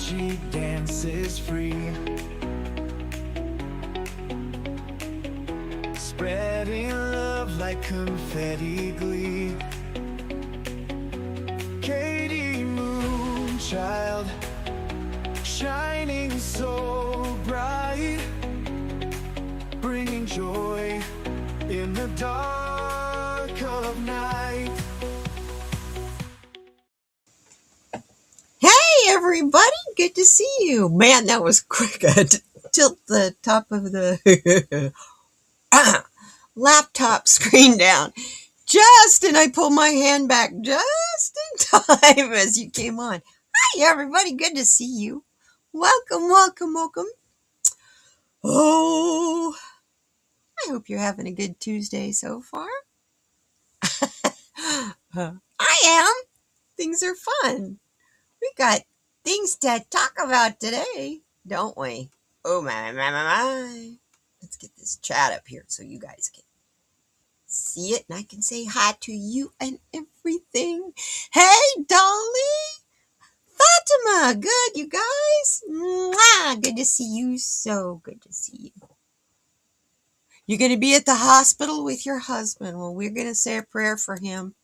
she dances free, spreading love like confetti glee. Katie Moonchild, shining so bright, bringing joy in the dark of night. Hey everybody, good to see you. Man, that was quick. I had to tilt the top of the laptop screen down. And I pulled my hand back just in time as you came on. Hi everybody, good to see you. Welcome, welcome, welcome. Oh, I hope you're having a good Tuesday so far. I am. Things are fun. We got things to talk about today, don't we? Oh my. Let's get this chat up here so you guys can see it and I can say hi to you and everything. Hey, Dolly! Fatima! Good, you guys? Mwah! Good to see you. So good to see you. You're going to be at the hospital with your husband. Well, we're going to say a prayer for him.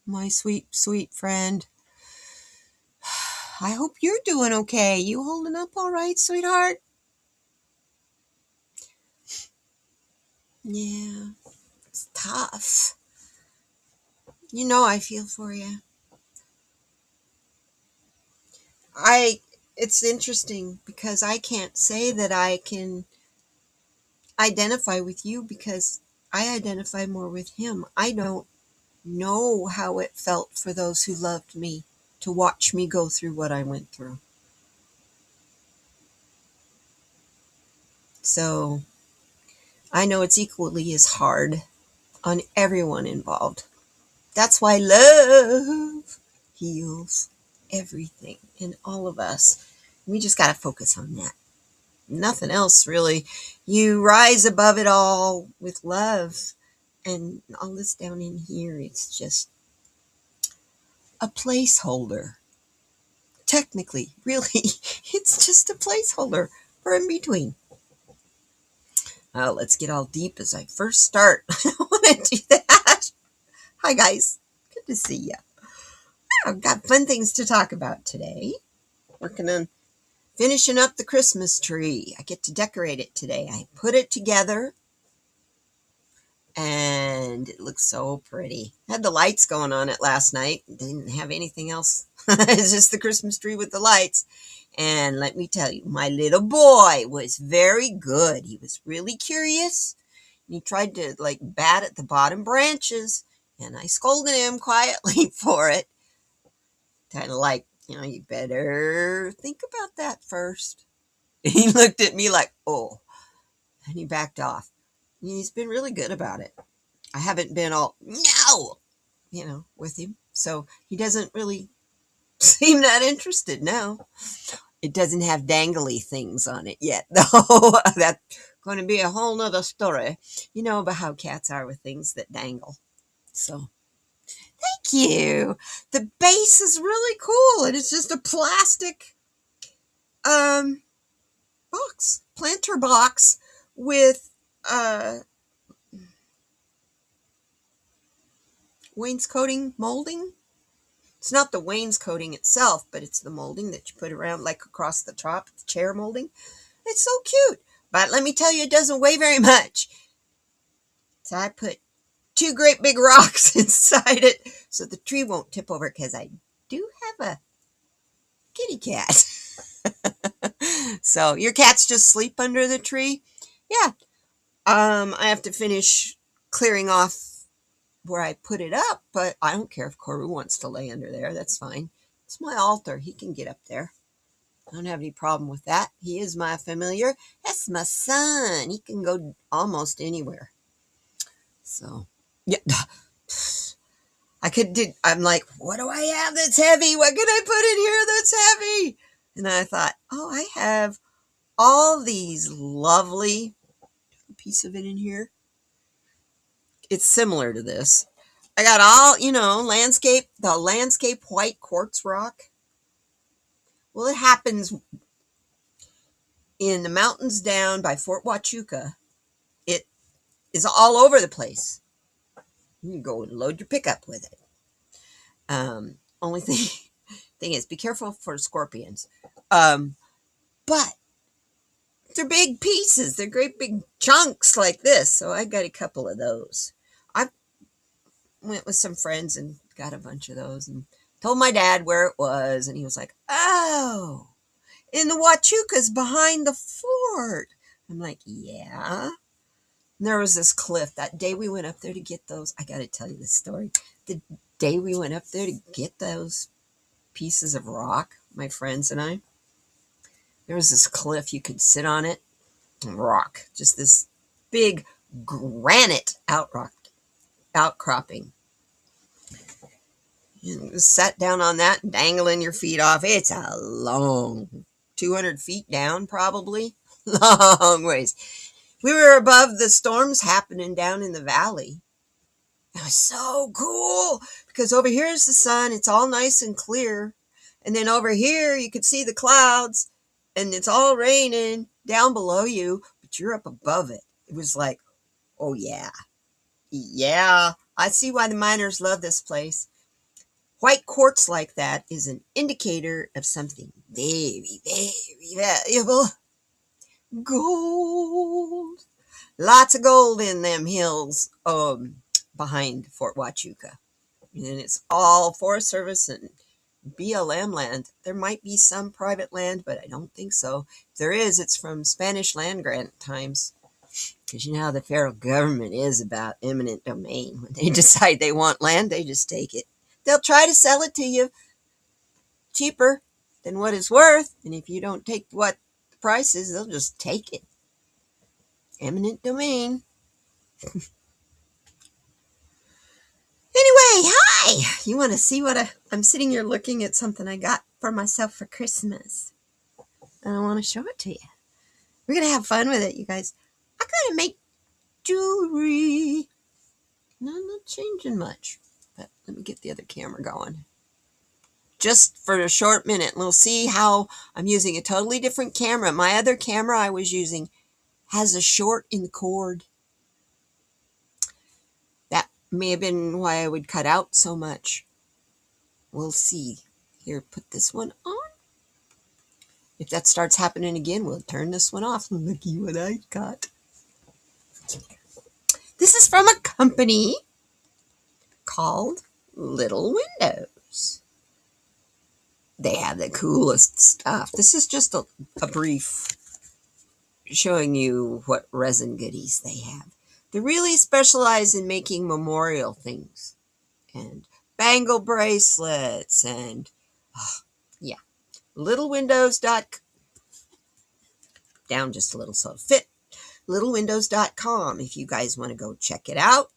My sweet, sweet friend. I hope you're doing okay. You holding up all right, sweetheart? Yeah, it's tough. You know I feel for you. It's interesting because I can't say that I can identify with you because I identify more with him. I don't know how it felt for those who loved me to watch me go through what I went through. So I know it's equally as hard on everyone involved. That's why love heals everything in all of us. We just got to focus on that. Nothing else, really. You rise above it all with love. And all this down in here, it's just a placeholder. Technically, really, it's just a placeholder for in between. Oh, let's get all deep as I first start. I don't want to do that. Hi, guys. Good to see you. I've got fun things to talk about today. Working on finishing up the Christmas tree. I get to decorate it today. I put it together and it looks so pretty. I had the lights going on it last night. Didn't have anything else. It's just the Christmas tree with the lights. And let me tell you, my little boy was very good. He was really curious. He tried to bat at the bottom branches, and I scolded him quietly for it. Kind of you better think about that first. He looked at me like, oh, and he backed off. He's been really good about it. I haven't been all, no, with him. So he doesn't really seem that interested now. It doesn't have dangly things on it yet, though. That's going to be a whole nother story. You know about how cats are with things that dangle. So, thank you. The base is really cool. And it's just a plastic box, planter box with wainscoting molding. It's not the wainscoting itself, but it's the molding that you put around across the top, the chair molding. It's so cute. But let me tell you, it doesn't weigh very much. So I put 2 great big rocks inside it so the tree won't tip over because I do have a kitty cat. So your cats just sleep under the tree? Yeah. I have to finish clearing off where I put it up, but I don't care if Koru wants to lay under there. That's fine. It's my altar. He can get up there. I don't have any problem with that. He is my familiar. That's my son. He can go almost anywhere. So, yeah. I'm like, what do I have that's heavy? What can I put in here that's heavy? And I thought, oh, I have all these lovely, piece of it in here. It's similar to this. I got all, the landscape white quartz rock. Well, it happens in the mountains down by Fort Huachuca. It is all over the place. You can go and load your pickup with it. Only thing is, be careful for scorpions. Um, but they're big pieces. They're great big chunks like this. So I got a couple of those. I went with some friends and got a bunch of those and told my dad where it was. And he was like, oh, in the Huachucas behind the fort. I'm like, yeah. And there was this cliff. That day we went up there to get those. I got to tell you this story. The day we went up there to get those pieces of rock, my friends and I, there was this cliff. You could sit on it and rock. Just this big granite outcropping. You sat down on that, dangling your feet off. It's a long 200 feet down, probably. Long ways. We were above the storms happening down in the valley. It was so cool because over here is the sun. It's all nice and clear. And then over here, you could see the clouds and it's all raining down below you, but you're up above it. It was like, oh, yeah. Yeah. I see why the miners love this place. White quartz like that is an indicator of something very, very valuable. Gold. Lots of gold in them hills behind Fort Huachuca. And it's all Forest Service and BLM land. There might be some private land, but I don't think so. If there is, it's from Spanish land grant times. Because you know how the federal government is about eminent domain. When they decide they want land, they just take it. They'll try to sell it to you cheaper than what it's worth. And if you don't take what the price is, they'll just take it. Eminent domain. Anyway, hi! You want to see what I'm sitting here looking at something I got for myself for Christmas. And I want to show it to you. We're going to have fun with it, you guys. I'm going to make jewelry. No, I'm not changing much. But let me get the other camera going. Just for a short minute. And we'll see how I'm using a totally different camera. My other camera I was using has a short in the cord. That may have been why I would cut out so much. We'll see. Here, put this one on. If that starts happening again, we'll turn this one off. Looky what I got. This is from a company called Little Windows. They have the coolest stuff. This is just a brief showing you what resin goodies they have. They really specialize in making memorial things and bangle bracelets and yeah. littlewindows.com. Down just a little so it'll fit. littlewindows.com if you guys want to go check it out.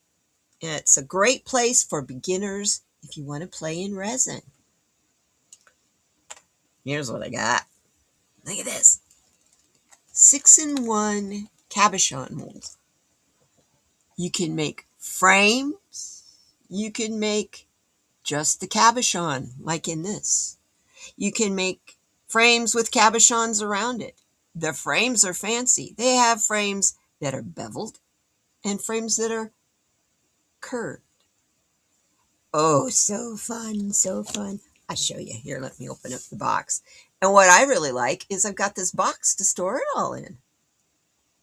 It's a great place for beginners if you want to play in resin. Here's what I got. Look at this. 6-in-1 cabochon mold. You can make frames. You can make just the cabochon, like in this. You can make frames with cabochons around it. The frames are fancy. They have frames that are beveled and frames that are curved. Oh, so fun, so fun. I'll show you. Here, let me open up the box. And what I really like is I've got this box to store it all in.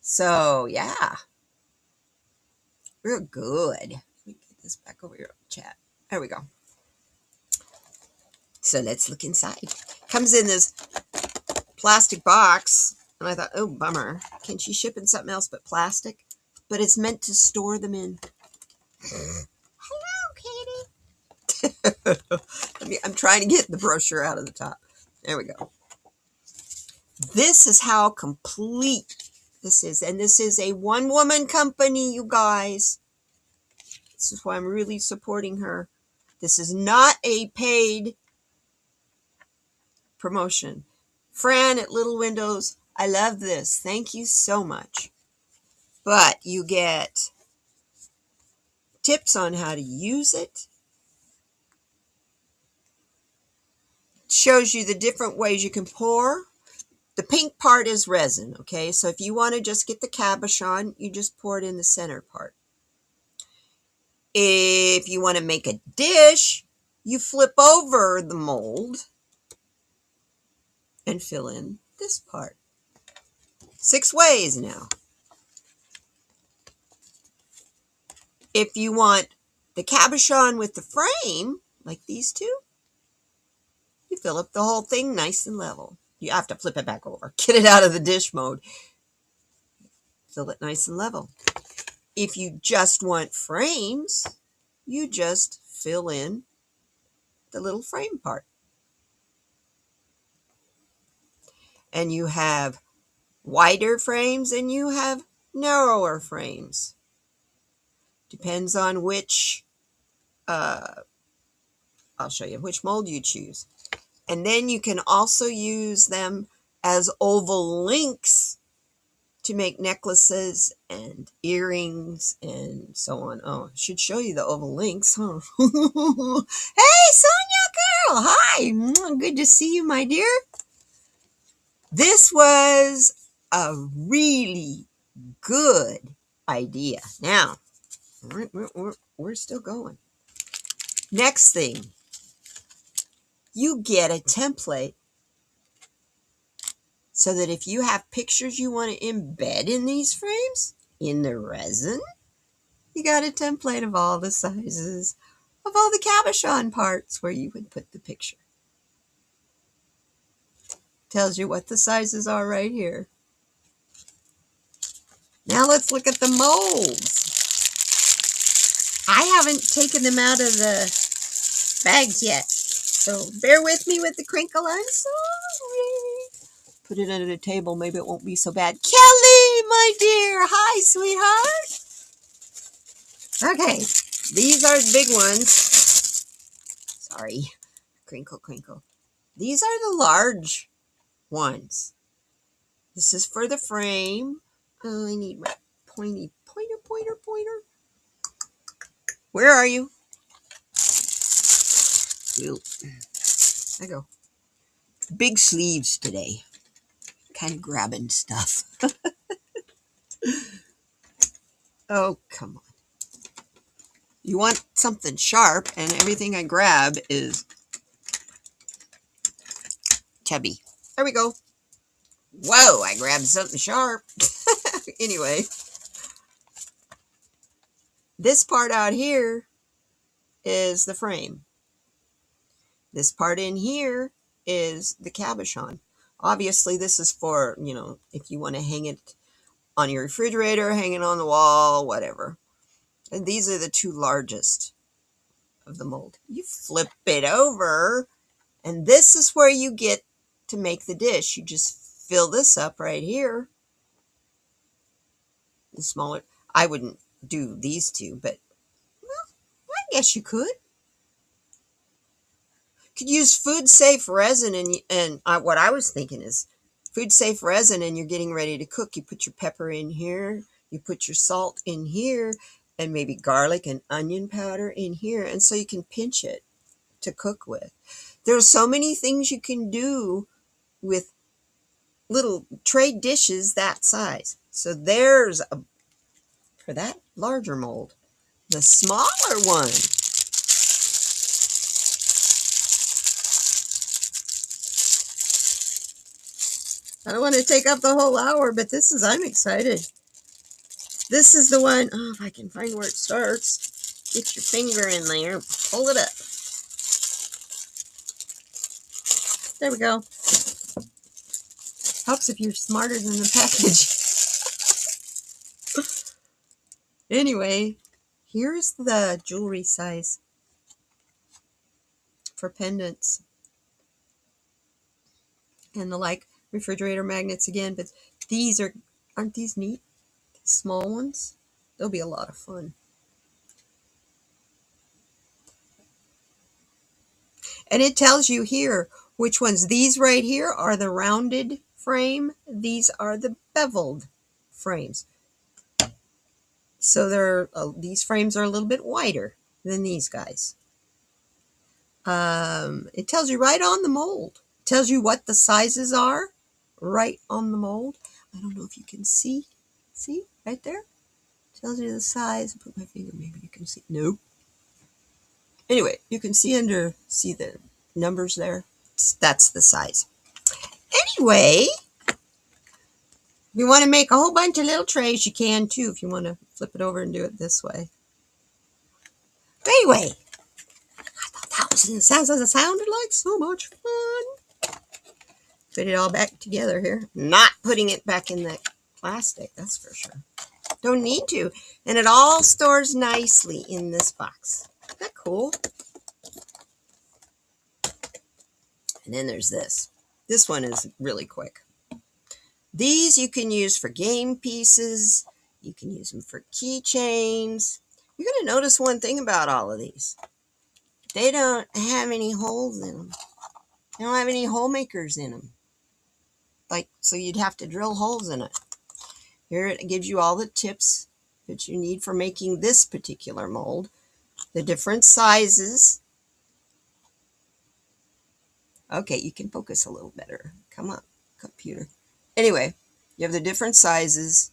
So, yeah. Real good. Let me get this back over here on chat. There we go. So let's look inside. Comes in this plastic box. And I thought, oh, bummer. Can she ship in something else but plastic? But it's meant to store them in. Hello, Katie. I'm trying to get the brochure out of the top. There we go. This is how complete this is. And this is a one-woman company, you guys. This is why I'm really supporting her. This is not a paid promotion. Fran at Little Windows, I love this. Thank you so much. But you get tips on how to use it. shows you the different ways you can pour. The pink part is resin, okay? So if you want to just get the cabochon, you just pour it in the center part. If you want to make a dish, you flip over the mold and fill in this part. 6 ways now. If you want the cabochon with the frame, like these two, you fill up the whole thing nice and level. You have to flip it back over. Get it out of the dish mode. Fill it nice and level. If you just want frames, you just fill in the little frame part. And you have wider frames and you have narrower frames. Depends on which, I'll show you which mold you choose. And then you can also use them as oval links to make necklaces and earrings and so on. Oh, I should show you the oval links, huh? Hey, Sonia girl! Hi! Good to see you, my dear. This was a really good idea. Now, we're still going. Next thing, you get a template so that if you have pictures you want to embed in these frames, in the resin, you got a template of all the sizes of all the cabochon parts where you would put the picture. Tells you what the sizes are right here. Now let's look at the molds. I haven't taken them out of the bags yet, so bear with me with the crinkle. I'm sorry. Put it under the table, maybe it won't be so bad. Kelly, my dear, hi, sweetheart. Okay, these are the big ones. Sorry, crinkle, crinkle. These are the large ones. This is for the frame. Oh, I need my pointer. Where are you? There I go. Big sleeves today. Kind of grabbing stuff. Oh, come on. You want something sharp, and everything I grab is chubby. There we go. Whoa, I grabbed something sharp. Anyway, this part out here is the frame. This part in here is the cabochon. Obviously, this is for, if you want to hang it on your refrigerator, hang it on the wall, whatever. And these are the 2 largest of the mold. You flip it over, and this is where you get to make the dish. You just fill this up right here. The smaller, I wouldn't do these 2, but well, I guess you could. Could use food safe resin, and what I was thinking is food safe resin, and you're getting ready to cook. You put your pepper in here, you put your salt in here, and maybe garlic and onion powder in here, and so you can pinch it to cook with. There's so many things you can do with little tray dishes that size. So there's for that larger mold. The smaller one, I don't want to take up the whole hour, but I'm excited. This is the one, if I can find where it starts. Get your finger in there, pull it up. There we go. Helps if you're smarter than the package. Anyway, here's the jewelry size for pendants. And the refrigerator magnets again, but aren't these neat? These small ones? They'll be a lot of fun. And it tells you here which ones. These right here are the rounded frame. These are the beveled frames. So these frames are a little bit wider than these guys. It tells you right on the mold. It tells you what the sizes are right on the mold. I don't know if you can see. See, right there? Tells you the size. Put my finger, maybe you can see. Nope. Anyway, you can see the numbers there. That's the size. Anyway, if you want to make a whole bunch of little trays, you can too if you want to flip it over and do it this way. But anyway, I thought that was it sounded like so much fun. Put it all back together here. Not putting it back in the plastic, that's for sure. Don't need to. And it all stores nicely in this box. Isn't that cool? And then there's this. This one is really quick. These you can use for game pieces. You can use them for keychains. You're going to notice one thing about all of these. They don't have any holes in them. They don't have any hole makers in them. So you'd have to drill holes in it. Here it gives you all the tips that you need for making this particular mold. The different sizes. Okay, you can focus a little better. Come on, computer. Anyway, you have the different sizes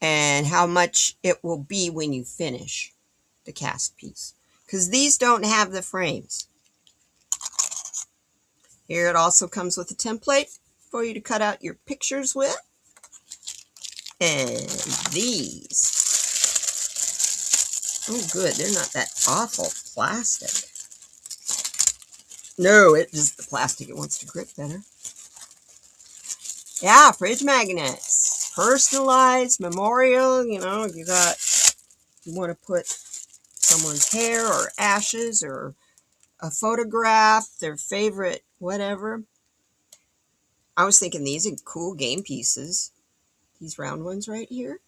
and how much it will be when you finish the cast piece. Because these don't have the frames. Here it also comes with a template for you to cut out your pictures with. And these. Oh, good. They're not that awful plastic. No, it's just the plastic. It wants to grip better. Yeah, fridge magnets. Personalized, memorial. You know, you want to put someone's hair or ashes or a photograph, their favorite whatever. I was thinking these are cool game pieces. These round ones right here.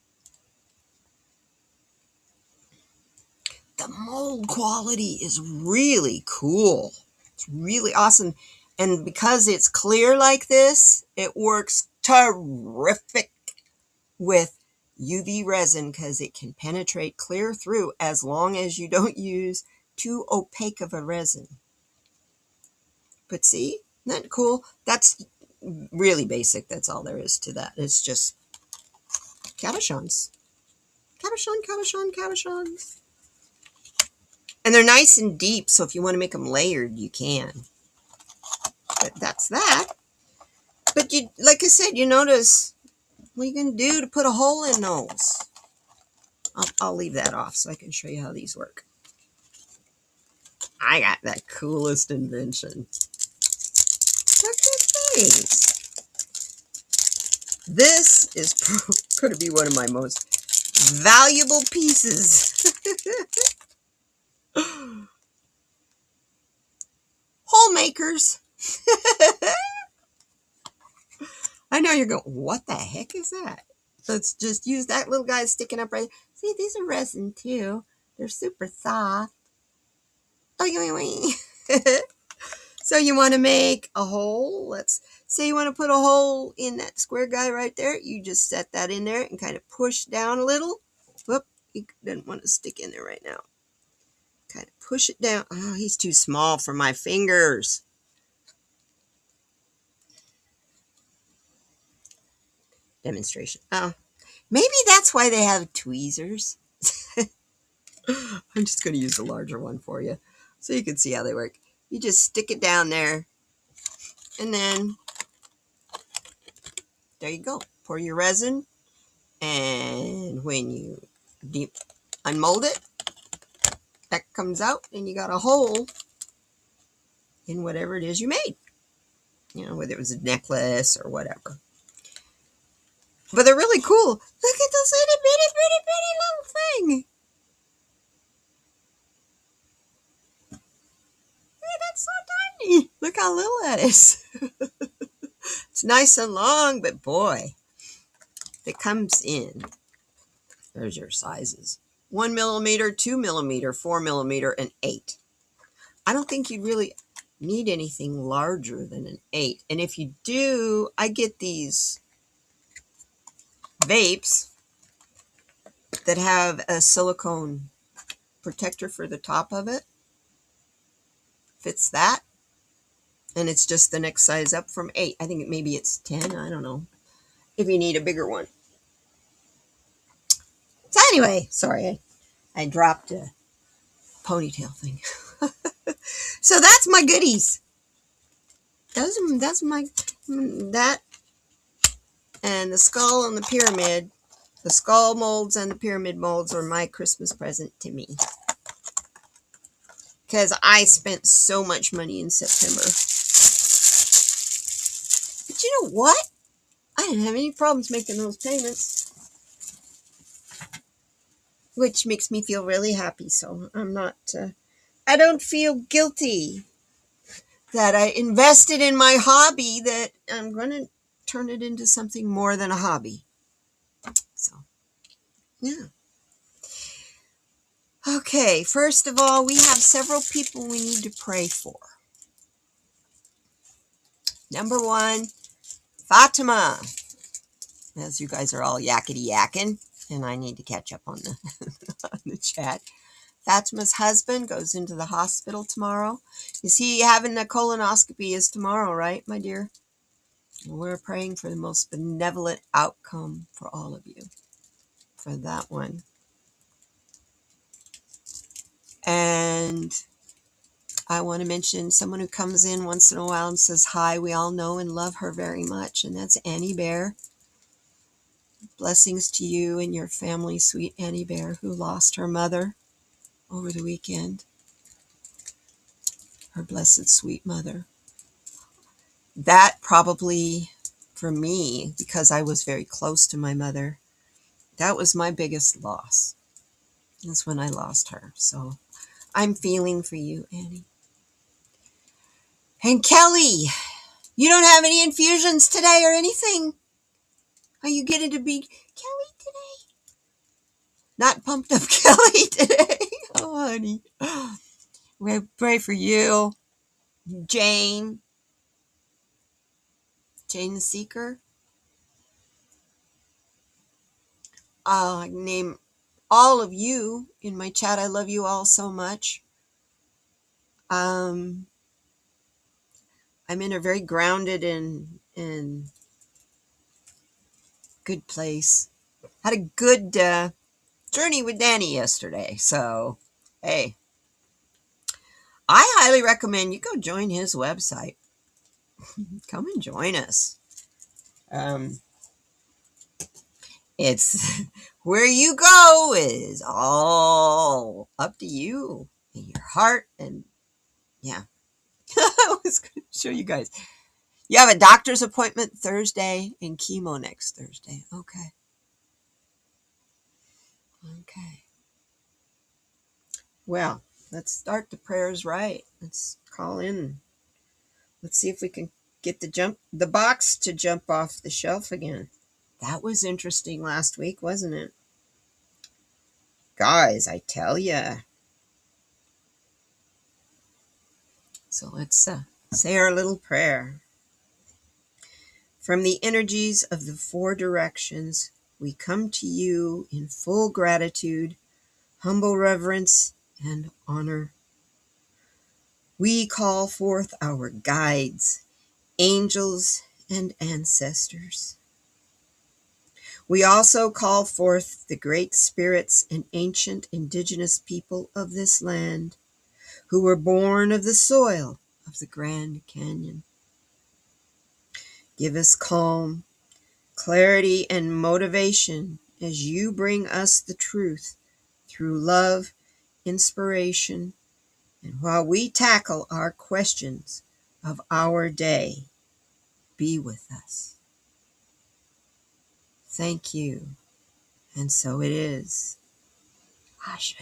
The mold quality is really cool. It's really awesome. And because it's clear like this, it works terrific with UV resin because it can penetrate clear through as long as you don't use too opaque of a resin. But see, isn't that cool? That's really basic. That's all there is to that. It's just cabochons. Cabochons. And they're nice and deep, so if you want to make them layered, you can. But that's that. But you, like I said, you notice what you can do to put a hole in those. I'll leave that off so I can show you how these work. I got the coolest invention. Look at these. This is going to be one of my most valuable pieces. Hole makers. I know you're going, what the heck is that? Let's just use that little guy sticking up right there. See, these are resin too. They're super soft. So you want to make a hole. Let's say you want to put a hole in that square guy right there. You just set that in there and kind of push down a little. Whoop, he doesn't want to stick in there right now. Kind of push it down. Oh, he's too small for my fingers. Demonstration. Oh, maybe that's why they have tweezers. I'm just going to use the larger one for you so you can see how they work. You just stick it down there and then there you go. Pour your resin, and when you unmold it, that comes out and you got a hole in whatever it is you made. You know, whether it was a necklace or whatever. But they're really cool. Look at this itty bitty little thing. Hey, that's so tiny. Look how little that is. It's nice and long, but boy, it comes in. There's your sizes. 1 millimeter, 2 millimeter, 4 millimeter, and 8. I don't think you really need anything larger than an 8. And if you do, I get these vapes that have a silicone protector for the top of it. fits that. And it's just the next size up from 8. I think maybe it's 10. I don't know if you need a bigger one. So anyway, sorry, I dropped a ponytail thing. So that's my goodies. That's my, that and the skull and the pyramid. The skull molds and the pyramid molds are my Christmas present to me. Because I spent so much money in September. But you know what? I didn't have any problems making those payments. Which makes me feel really happy. So I'm not, I don't feel guilty that I invested in my hobby, that I'm going to turn it into something more than a hobby. So, yeah. Okay, first of all, we have several people we need to pray for. Number 1, Fatima. As you guys are all yakety yakking, and I need to catch up on the on the chat. Fatima's husband goes into the hospital tomorrow. Is he having a colonoscopy? Is tomorrow, right, my dear? We're praying for the most benevolent outcome for all of you for that one. And I want to mention someone who comes in once in a while and says hi. We all know and love her very much, and that's Annie Bear. Blessings to you and your family, sweet Annie Bear, who lost her mother over the weekend. Her blessed sweet mother. That probably, for me, because I was very close to my mother, that was my biggest loss. That's when I lost her. So I'm feeling for you, Annie. And Kelly, you don't have any infusions today or anything? Are you getting to be Kelly today? Not pumped up Kelly today. Oh, honey. We pray for you. Jane the Seeker. I'll name all of you in my chat. I love you all so much. I'm in a very grounded and good place. Had a good journey with Danny yesterday. So, hey, I highly recommend you go join his website. Come and join us. It's where you go is all up to you and your heart. And yeah, I was going to show you guys. You have a doctor's appointment Thursday and chemo next Thursday. Okay. Well, let's start the prayers right. Let's call in. Let's see if we can get the box to jump off the shelf again. That was interesting last week, wasn't it? Guys, I tell ya. So let's say our little prayer. From the energies of the 4 directions, we come to you in full gratitude, humble reverence, and honor. We call forth our guides, angels, and ancestors. We also call forth the great spirits and ancient indigenous people of this land who were born of the soil of the Grand Canyon. Give us calm, clarity, and motivation as you bring us the truth through love, inspiration, and while we tackle our questions of our day, be with us. Thank you, and so it is. Ashe.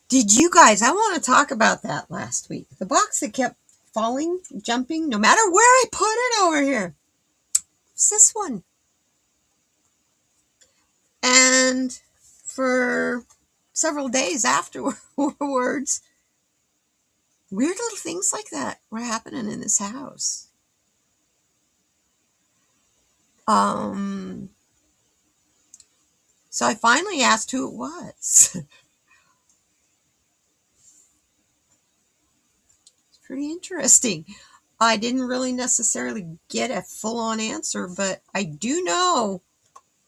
Did you guys, I want to talk about that last week. The box that kept falling, jumping, no matter where I put it over here. It's this one. And for several days afterwards, weird little things like that were happening in this house. So I finally asked who it was. Pretty interesting. I didn't really necessarily get a full-on answer, but I do know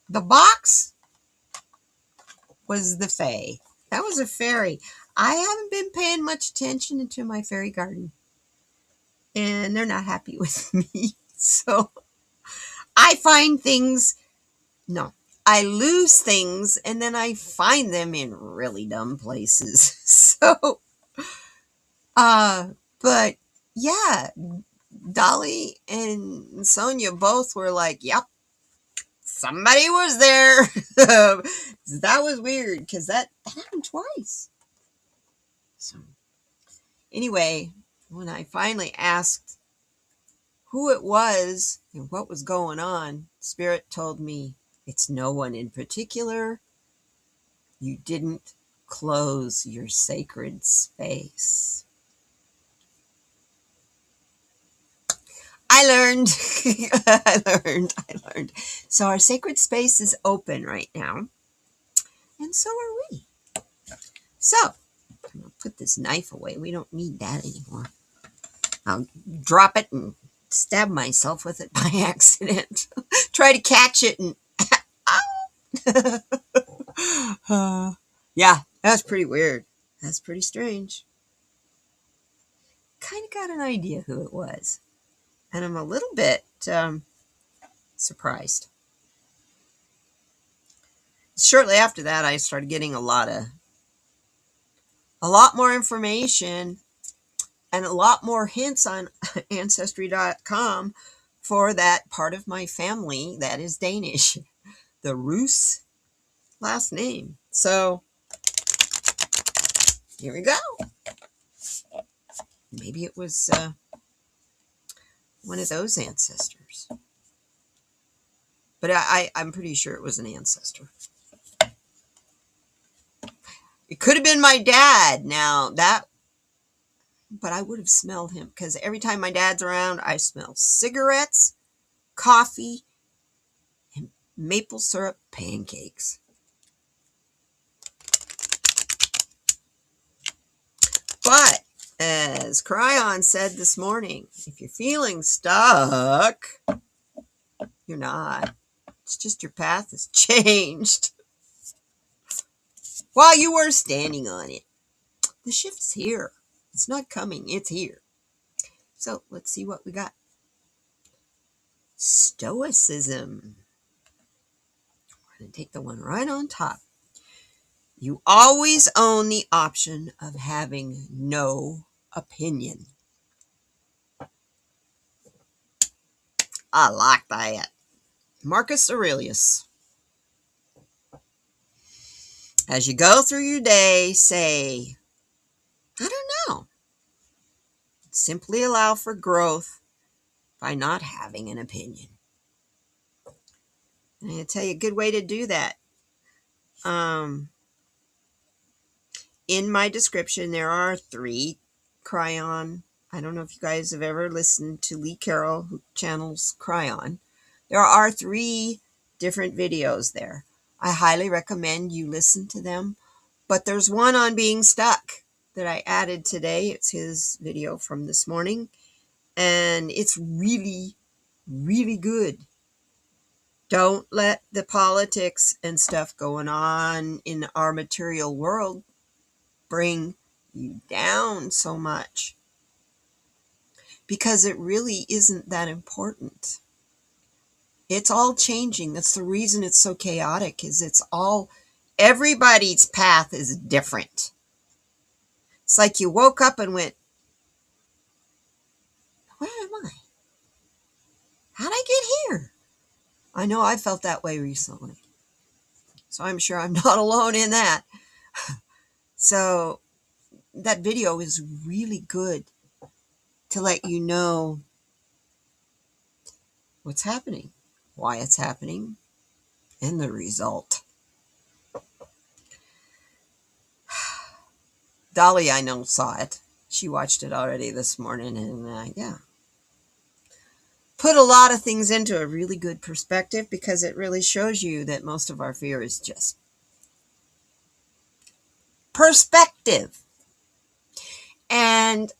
the box was the Fae. That was a fairy. I haven't been paying much attention into my fairy garden, and they're not happy with me. So I find things, no, I lose things and then I find them in really dumb places. So, but yeah, Dolly and Sonia both were like, yep, somebody was there. That was weird because that happened twice. So, anyway, when I finally asked who it was and what was going on, Spirit told me it's no one in particular. You didn't close your sacred space. I learned. I learned. So our sacred space is open right now. And so are we. So, I'm going to put this knife away. We don't need that anymore. I'll drop it and stab myself with it by accident. Try to catch it and... yeah, that's pretty weird. That's pretty strange. Kind of got an idea who it was. And I'm a little bit surprised. Shortly after that, I started getting a lot more information and a lot more hints on Ancestry.com for that part of my family that is Danish, the Roos last name. So here we go. Maybe it was one of those ancestors. But I'm pretty sure it was an ancestor. It could have been my dad. Now that, but I would have smelled him because every time my dad's around, I smell cigarettes, coffee, and maple syrup pancakes. But as Kryon said this morning, if you're feeling stuck, you're not. It's just your path has changed. While you were standing on it, the shift's here. It's not coming, it's here. So let's see what we got. Stoicism. We're going to take the one right on top. You always own the option of having no opinion. I like that. Marcus Aurelius. As you go through your day, say, I don't know. Simply allow for growth by not having an opinion. And I'll tell you a good way to do that. In my description, there are 3 Kryon. I don't know if you guys have ever listened to Lee Carroll, who channels Kryon. There are 3 different videos there. I highly recommend you listen to them. But there's one on being stuck that I added today. It's his video from this morning. And it's really, really good. Don't let the politics and stuff going on in our material world bring you down so much, because it really isn't that important. It's all changing. That's the reason it's so chaotic, is everybody's path is different. It's like you woke up and went, where am I? How'd I get here? I know I felt that way recently. So I'm sure I'm not alone in that. So that video is really good to let you know what's happening, why it's happening, and the result. Dolly, I know, saw it. She watched it already this morning, and yeah. Put a lot of things into a really good perspective, because it really shows you that most of our fear is just perspective. And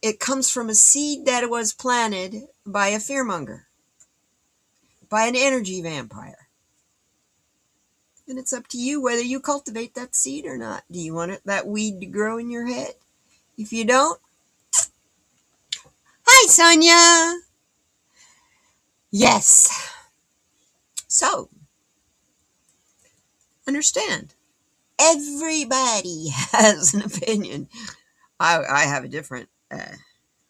it comes from a seed that was planted by a fearmonger, by an energy vampire. And it's up to you whether you cultivate that seed or not. Do you want that weed to grow in your head? If you don't, hi, Sonia. Yes. So, understand, everybody has an opinion. I have a different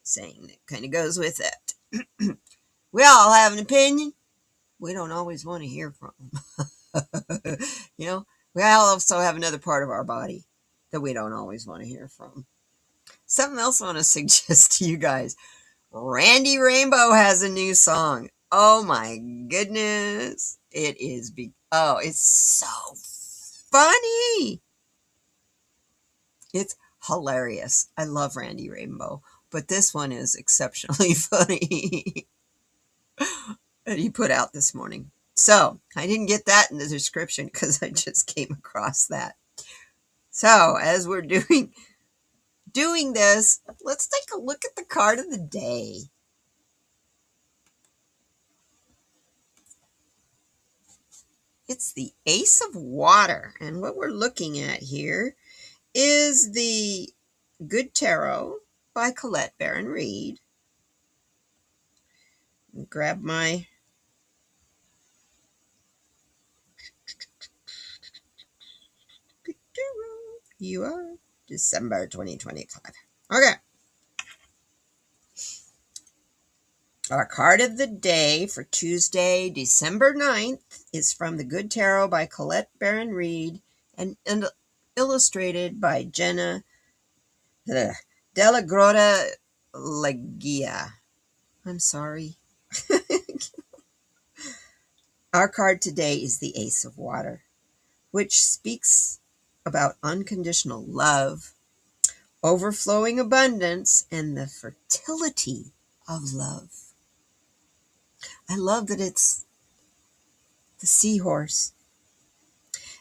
saying that kind of goes with it. We all have an opinion. We don't always want to hear from them. We also have another part of our body that we don't always want to hear from. Something else I want to suggest to you guys. Randy Rainbow has a new song. Oh my goodness. It's so funny. It's hilarious. I love Randy Rainbow, but this one is exceptionally funny that he put out this morning. So I didn't get that in the description because I just came across that. So as we're doing this, let's take a look at the card of the day. It's the Ace of Water. And what we're looking at here is the Good Tarot by Colette Baron Reed. Grab my You are December 2025. Okay. Our card of the day for Tuesday, December 9th is from the Good Tarot by Colette Baron Reed and illustrated by Jenna Della Grotta Legia. I'm sorry. Our card today is the Ace of Water, which speaks about unconditional love, overflowing abundance, and the fertility of love. I love that it's the seahorse.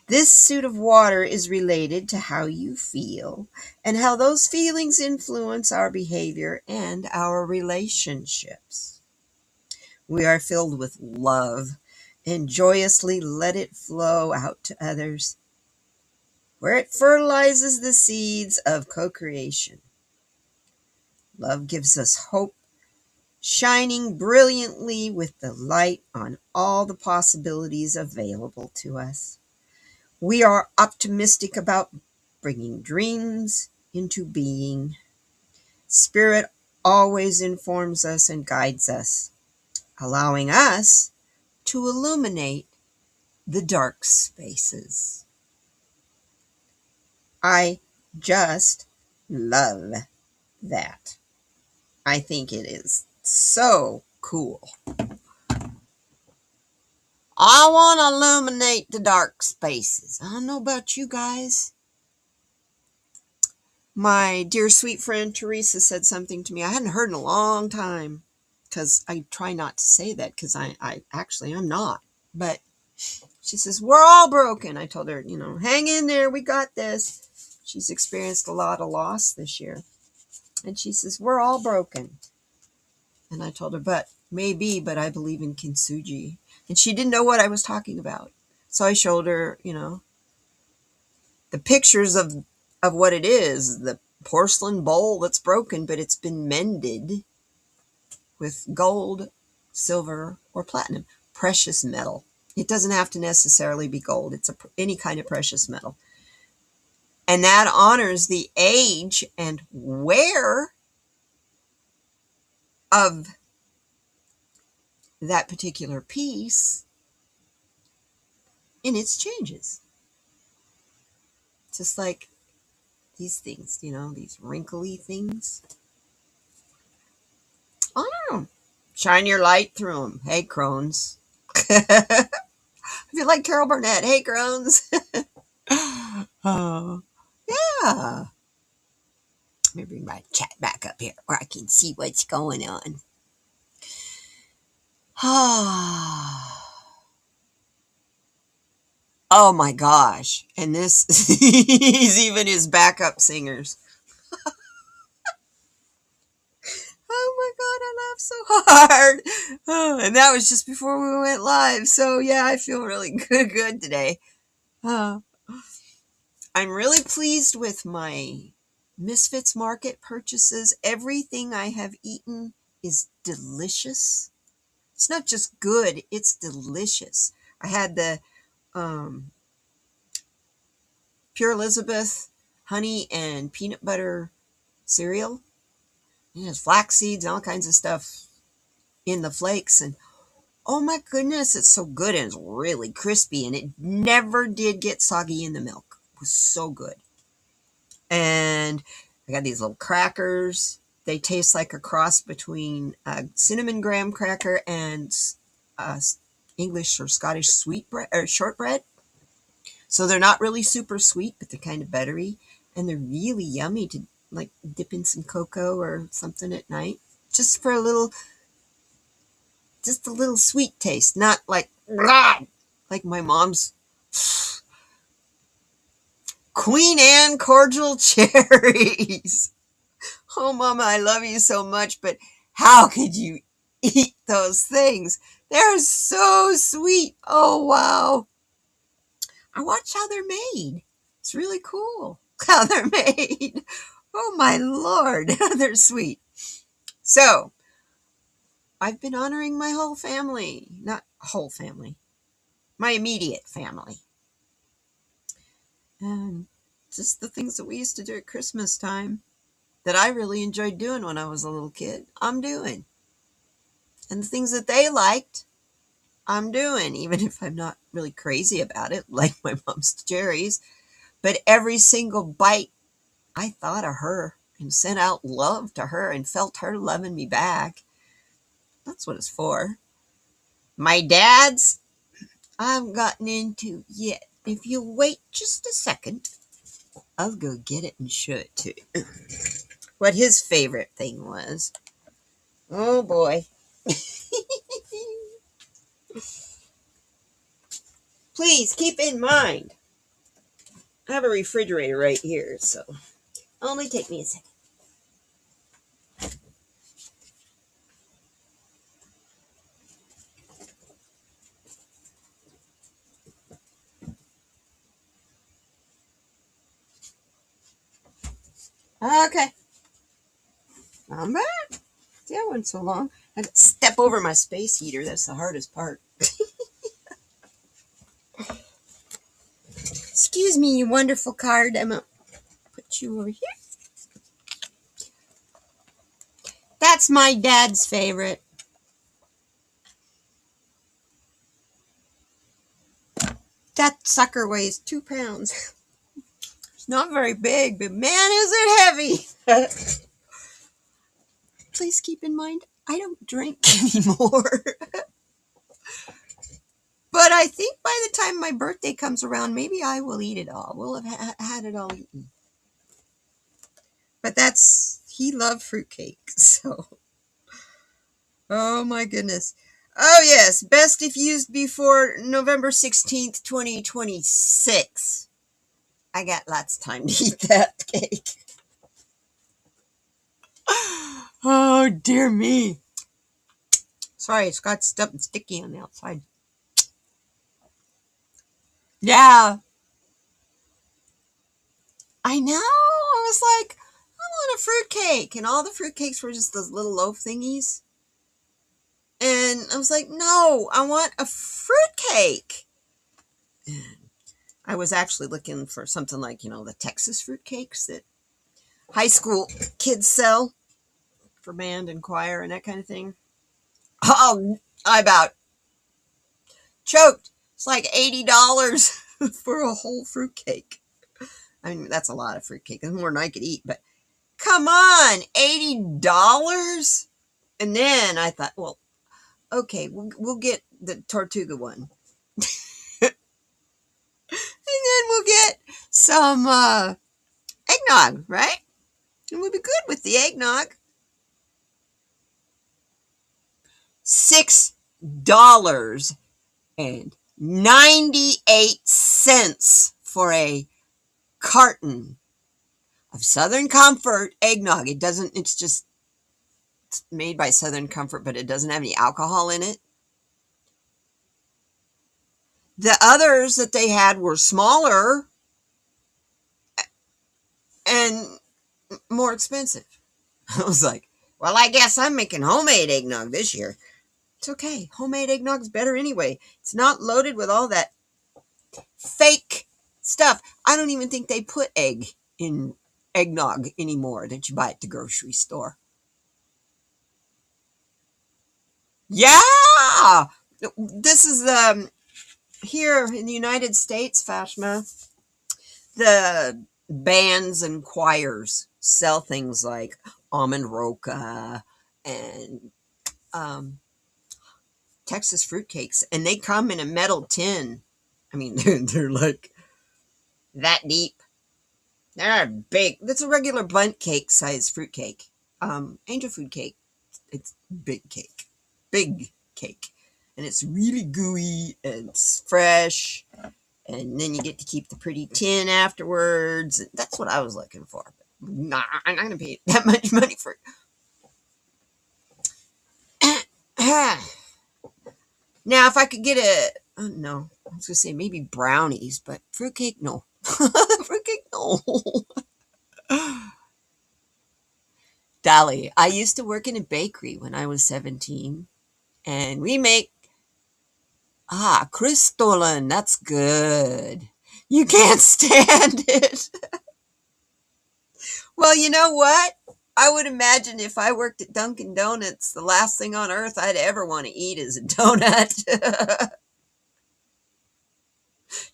This suit of water is related to how you feel and how those feelings influence our behavior and our relationships. We are filled with love and joyously let it flow out to others, where it fertilizes the seeds of co-creation. Love gives us hope, shining brilliantly with the light on all the possibilities available to us. We are optimistic about bringing dreams into being. Spirit always informs us and guides us, allowing us to illuminate the dark spaces. I just love that. I think it is so cool. I want to illuminate the dark spaces. I don't know about you guys. My dear sweet friend Teresa said something to me I hadn't heard in a long time, because I try not to say that because I actually I'm not. But she says, we're all broken. I told her, hang in there. We got this. She's experienced a lot of loss this year. And she says, we're all broken. And I told her, but I believe in kintsugi. And she didn't know what I was talking about. So I showed her, the pictures of what it is, the porcelain bowl that's broken, but it's been mended with gold, silver, or platinum, precious metal. It doesn't have to necessarily be gold. It's any kind of precious metal. And that honors the age and wear of that particular piece in its changes. Just like these things, these wrinkly things. I don't know. Shine your light through them. Hey, crones. If you like Carol Burnett, hey, crones. Oh, yeah. Let me bring my chat back up here where I can see what's going on. Oh my gosh. And this is even his backup singers. so hard. Oh, and that was just before we went live. So yeah, I feel really good today. Uh, I'm really pleased with my Misfits Market purchases. Everything I have eaten is delicious. It's not just good, it's delicious. I had the um, Pure Elizabeth honey and peanut butter cereal. It has flax seeds and all kinds of stuff in the flakes. And oh my goodness, it's so good. And it's really crispy. And it never did get soggy in the milk. It was so good. And I got these little crackers. They taste like a cross between a cinnamon graham cracker and uh, English or Scottish sweet bread or shortbread. So they're not really super sweet, but they're kind of buttery, and they're really yummy to like dip in some cocoa or something at night, just for just a little sweet taste, not like rah, like my mom's Queen Anne cordial cherries. Oh, Mama, I love you so much, but how could you eat those things? They're so sweet. Oh, wow. I watch how they're made. It's really cool how they're made. Oh, my Lord. They're sweet. So, I've been honoring my whole family. Not whole family. My immediate family. And just the things that we used to do at Christmas time that I really enjoyed doing when I was a little kid, I'm doing. And the things that they liked, I'm doing, even if I'm not really crazy about it, like my mom's cherries. But every single bite, I thought of her and sent out love to her and felt her loving me back. That's what it's for. My dad's, I haven't gotten into yet. If you wait just a second, I'll go get it and show it to you. What his favorite thing was. Oh boy. Please keep in mind, I have a refrigerator right here, so only take me a second. Okay, I'm back. See, that went so long. I had to step over my space heater. That's the hardest part. Excuse me, you wonderful card. I'm going to put you over here. That's my dad's favorite. That sucker weighs 2 pounds. It's not very big, but man, is it heavy. Please keep in mind, I don't drink anymore. But I think by the time my birthday comes around, maybe I will eat it all. We'll have had it all eaten. But he loved fruitcake, so. Oh my goodness. Oh yes, best if used before November 16th, 2026. I got lots of time to eat that cake. Oh dear me. Sorry, it's got stuff sticky on the outside. Yeah. I know. I was like, I want a fruitcake. And all the fruitcakes were just those little loaf thingies. And I was like, no, I want a fruitcake. I was actually looking for something like, the Texas fruitcakes that high school kids sell for band and choir and that kind of thing. Oh, I about choked. It's like $80 for a whole fruitcake. I mean, that's a lot of fruitcake. It's more than I could eat, but come on, $80? And then I thought, well, okay, we'll get the Tortuga one. And then we'll get some eggnog, right? And we'll be good with the eggnog. $6.98 for a carton of Southern Comfort eggnog. It's It's made by Southern Comfort, but it doesn't have any alcohol in it. The others that they had were smaller and more expensive. I was like, well, I guess I'm making homemade eggnog this year. It's okay. Homemade eggnog's better anyway. It's not loaded with all that fake stuff. I don't even think they put egg in eggnog anymore that you buy at the grocery store. Yeah! This is here in the United States, Fashma, the bands and choirs sell things like almond roca and Texas fruitcakes, and they come in a metal tin. I mean, they're like that deep. They're big. That's a regular bundt cake size fruitcake. Angel food cake. It's big cake. Big cake. And it's really gooey and it's fresh. And then you get to keep the pretty tin afterwards. That's what I was looking for. Nah, I'm not going to pay that much money for it. Now, if I could get no, I was going to say maybe brownies, but fruitcake, no. Fruitcake, no. Dolly, I used to work in a bakery when I was 17, and we make, crystalline, that's good. You can't stand it. Well, you know what? I would imagine if I worked at Dunkin' Donuts, the last thing on earth I'd ever want to eat is a donut.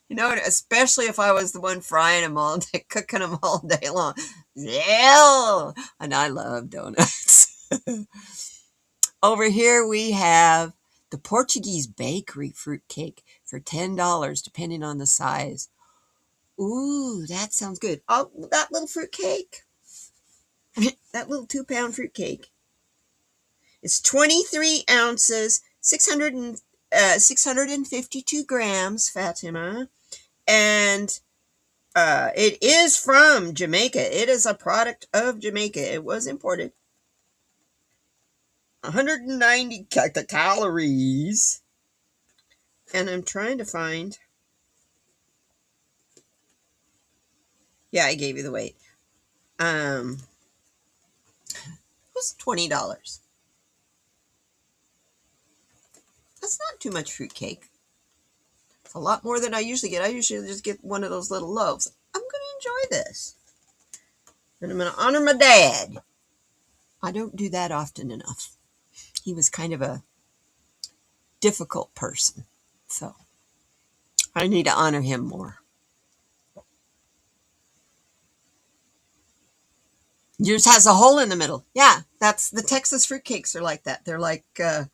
You know, especially if I was the one frying them all day, cooking them all day long. Yeah, and I love donuts. Over here we have the Portuguese bakery fruitcake for $10, depending on the size. Ooh, that sounds good. Oh, that little fruitcake, that little 2-pound fruitcake. It's 23 ounces, 652 grams, Fatima. And it is from Jamaica. It is a product of Jamaica. It was imported. 190 calories. And I'm trying to find. Yeah, I gave you the weight. It was $20. That's not too much fruitcake. It's a lot more than I usually get. I usually just get one of those little loaves. I'm going to enjoy this. And I'm going to honor my dad. I don't do that often enough. He was kind of a difficult person. So I need to honor him more. Yours has a hole in the middle. Yeah, that's the Texas fruitcakes are like that. They're like about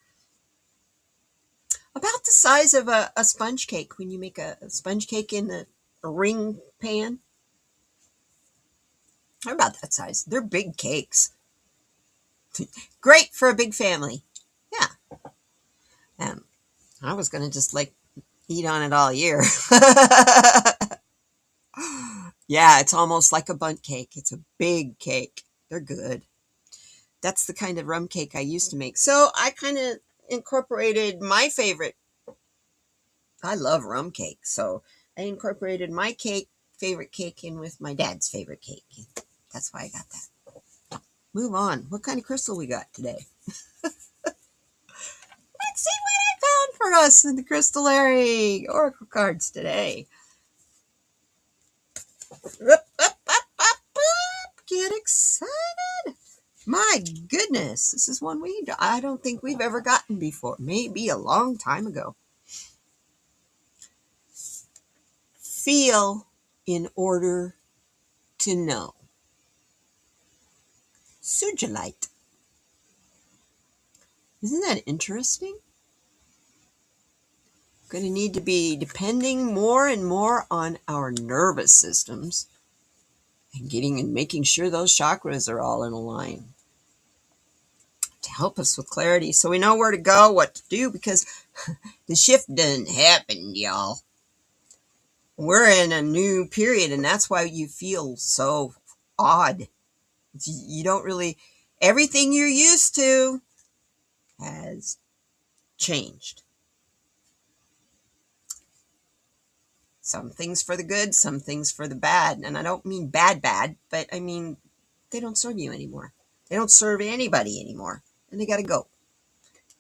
the size of a sponge cake when you make a sponge cake in a ring pan. They're about that size. They're big cakes. Great for a big family. Yeah. And I was going to just like eat on it all year. Yeah, it's almost like a bundt cake. It's a big cake. They're good. That's the kind of rum cake I used to make. So I kind of incorporated my favorite. I love rum cake. So I incorporated my favorite cake in with my dad's favorite cake. That's why I got that. Move on. What kind of crystal we got today? Let's see what I found for us in the Crystallary Oracle cards today. Get excited. My goodness. This is one I don't think we've ever gotten before. Maybe a long time ago. Feel in order to know. Sujilite. Isn't that interesting? Going to need to be depending more and more on our nervous systems and making sure those chakras are all in a line to help us with clarity so we know where to go, what to do, because the shift doesn't happen, y'all. We're in a new period, and that's why you feel so odd. You don't really, Everything you're used to has changed. Some things for the good, some things for the bad. And I don't mean bad, but I mean they don't serve you anymore. They don't serve anybody anymore. And they got to go.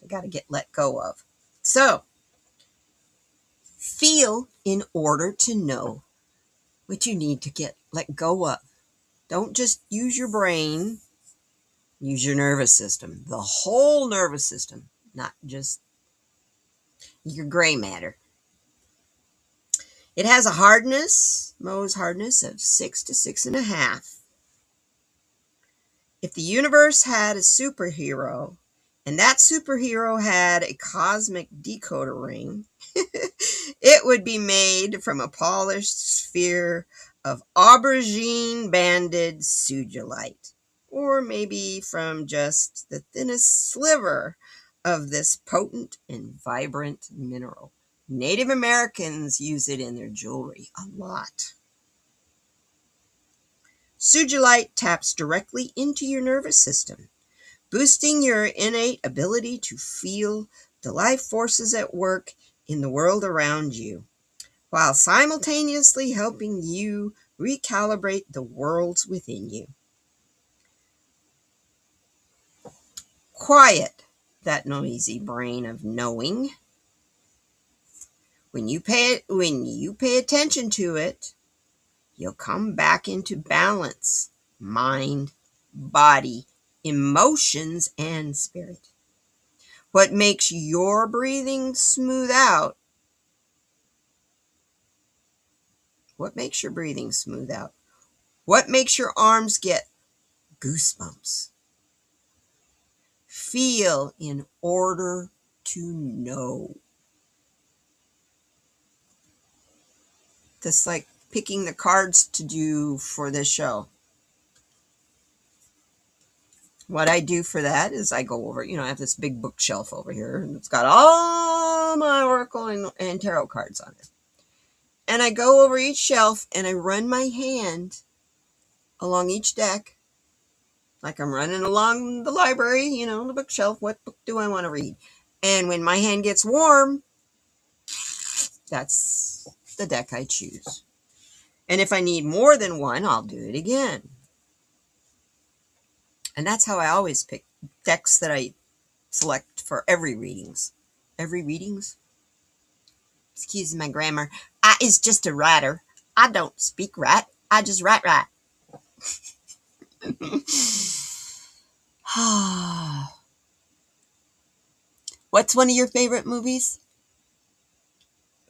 They got to get let go of. So, feel in order to know what you need to get let go of. Don't just use your brain, use your nervous system, the whole nervous system, not just your gray matter. It has a hardness, Mohs hardness of 6 to 6.5. If the universe had a superhero, and that superhero had a cosmic decoder ring, it would be made from a polished sphere of aubergine-banded sugilite, or maybe from just the thinnest sliver of this potent and vibrant mineral. Native Americans use it in their jewelry a lot. Sugilite taps directly into your nervous system, boosting your innate ability to feel the life forces at work in the world around you, while simultaneously helping you recalibrate the worlds within you. Quiet that noisy brain of knowing. When you pay attention to it, you'll come back into balance, mind, body, emotions, and spirit. What makes your breathing smooth out? What makes your breathing smooth out? What makes your arms get goosebumps? Feel in order to know. Just like picking the cards to do for this show. What I do for that is I go over, I have this big bookshelf over here, and it's got all my oracle and tarot cards on it. And I go over each shelf and I run my hand along each deck, like I'm running along the library, the bookshelf. What book do I want to read? And when my hand gets warm, that's the deck I choose. And if I need more than one, I'll do it again. And that's how I always pick decks that I select for every readings. Every readings? Excuse my grammar. I is just a writer. I don't speak right. I just write right. What's one of your favorite movies?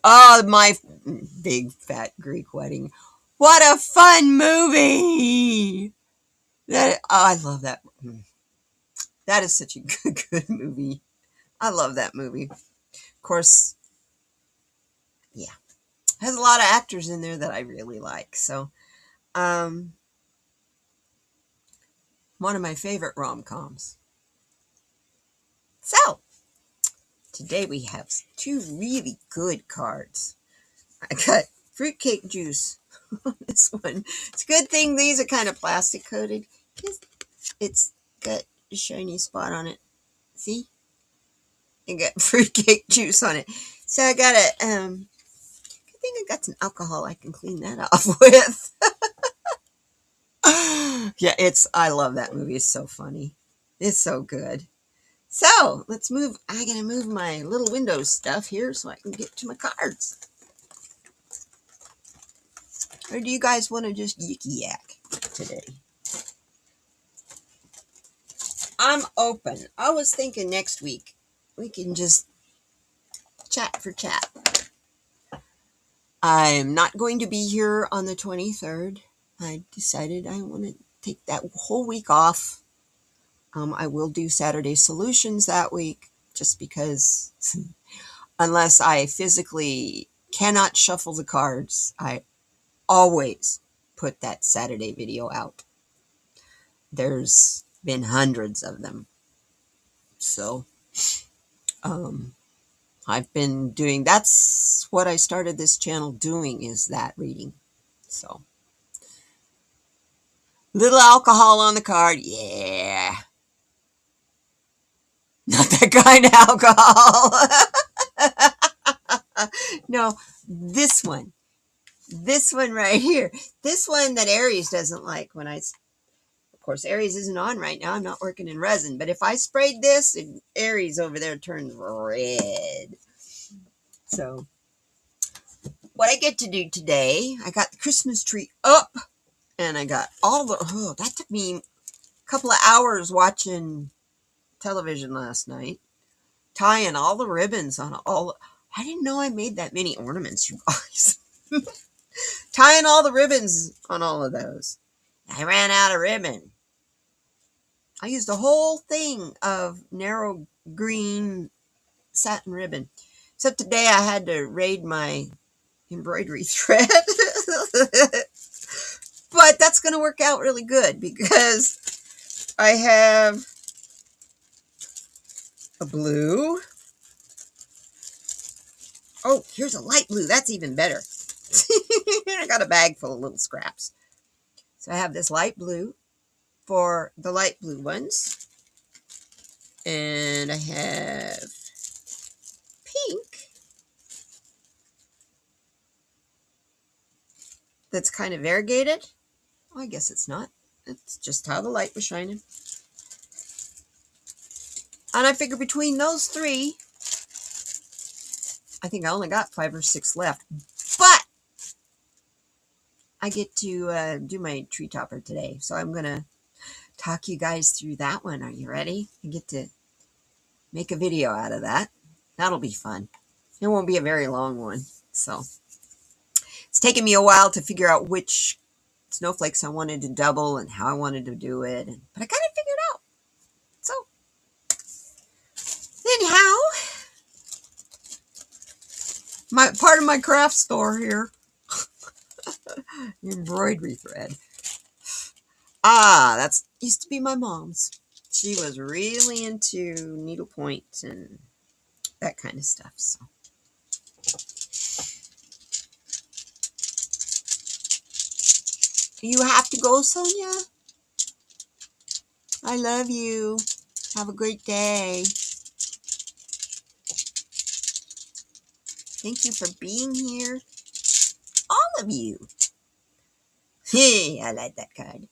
Oh, My Big Fat Greek Wedding. What a fun movie! I love that. That is such a good movie. I love that movie. Of course, yeah. Has a lot of actors in there that I really like. So, one of my favorite rom-coms. So, today we have two really good cards. I got fruitcake juice on this one. It's a good thing these are kind of plastic coated because it's got a shiny spot on it. See? It got fruitcake juice on it. So I got I think I got some alcohol I can clean that off with. Yeah, I love that movie. It's so funny. It's so good. So let's move. I gotta move my little Windows stuff here so I can get to my cards. Or do you guys want to just yicky yak today? I'm open. I was thinking next week we can just chat for chat. I'm not going to be here on the 23rd. I decided I want to take that whole week off. I will do Saturday Solutions that week just because unless I physically cannot shuffle the cards, I always put that Saturday video out. There's been hundreds of them. So, I've been doing, that's what I started this channel doing, is that reading. So, little alcohol on the card, yeah. Not that kind of alcohol. No, this one. This one right here. This one that Aries doesn't like when I, of course, Aries isn't on right now. I'm not working in resin. But if I sprayed this, Aries over there turns red. So what I get to do today, I got the Christmas tree up and I got all the, oh, that took me a couple of hours watching television last night, tying all the ribbons on all, I didn't know I made that many ornaments, you guys. Tying all the ribbons on all of those. I ran out of ribbon. I used a whole thing of narrow green satin ribbon. Except today I had to raid my embroidery thread. But that's going to work out really good because I have a blue. Oh, here's a light blue. That's even better. I got a bag full of little scraps. So I have this light blue for the light blue ones. And I have pink that's kind of variegated. Well, I guess it's not. It's just how the light was shining. And I figure between those three, I think I only got 5 or 6 left. But I get to do my tree topper today. So I'm going to talk you guys through that one. Are you ready? I get to make a video out of that. That'll be fun. It won't be a very long one. So it's taken me a while to figure out which snowflakes I wanted to double and how I wanted to do it. But I kind of figured out. So anyhow, my part of my craft store here, embroidery thread. That's used to be my mom's. She was really into needlepoint and that kind of stuff. So you have to go, Sonia. I love you. Have a great day. Thank you for being here. All of you. Hey, I like that card.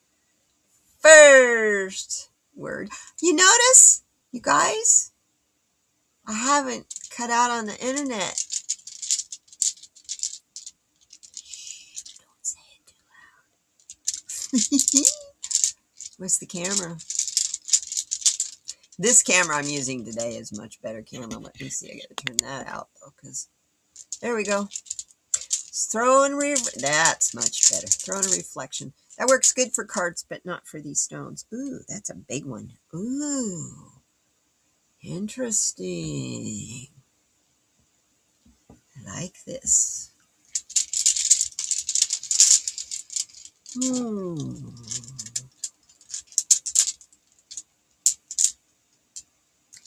First word. You notice, you guys, I haven't cut out on the internet. Shh, don't say it too loud. Where's the camera? This camera I'm using today is much better camera. Let me see. I got to turn that out though, because there we go. That's much better. Throwing a reflection. That works good for cards, but not for these stones. Ooh, that's a big one. Ooh, interesting. I like this.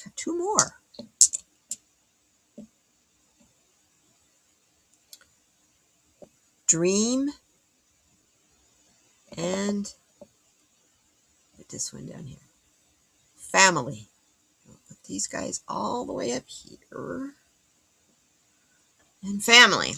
Got 2 more. Dream and put this one down here. Family. I'll put these guys all the way up here. And family.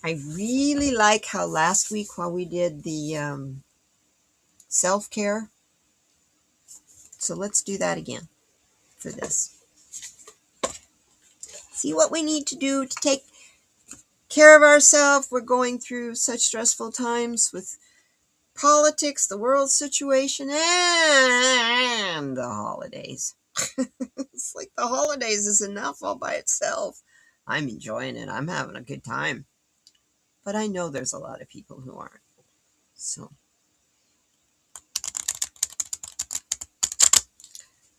I really like how last week while we did the self-care. So let's do that again for this. See what we need to do to take care of ourselves. We're going through such stressful times with politics, the world situation, and the holidays. It's like the holidays is enough all by itself. I'm enjoying it. I'm having a good time. But I know there's a lot of people who aren't. So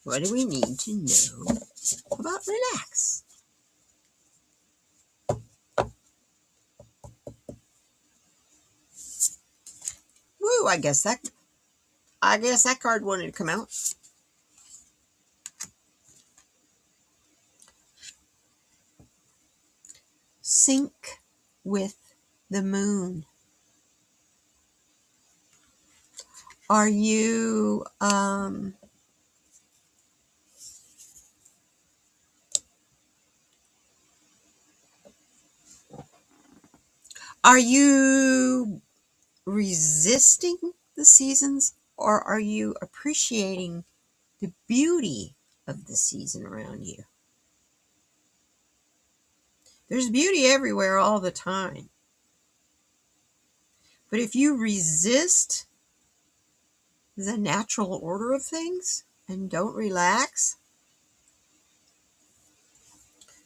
what do we need to know about relax? Woo, I guess that card wanted to come out. Sync with the moon. Are you are you resisting the seasons, or are you appreciating the beauty of the season around you? There's beauty everywhere all the time. But if you resist the natural order of things and don't relax,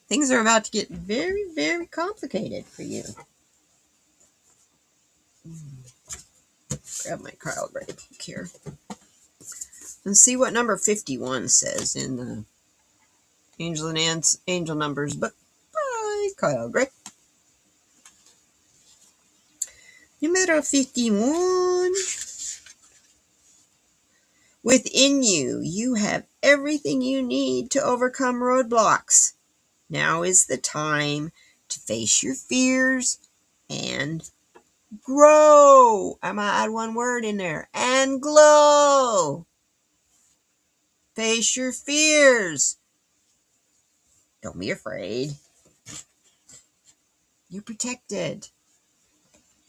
things are about to get very, very complicated for you. Grab my Kryon book here and see what number 51 says in the Angel and Ants Angel Numbers book by Kyle Gray. Numero 51. Within you, you have everything you need to overcome roadblocks. Now is the time to face your fears and grow. I'm going to add one word in there. And glow. Face your fears. Don't be afraid. You're protected.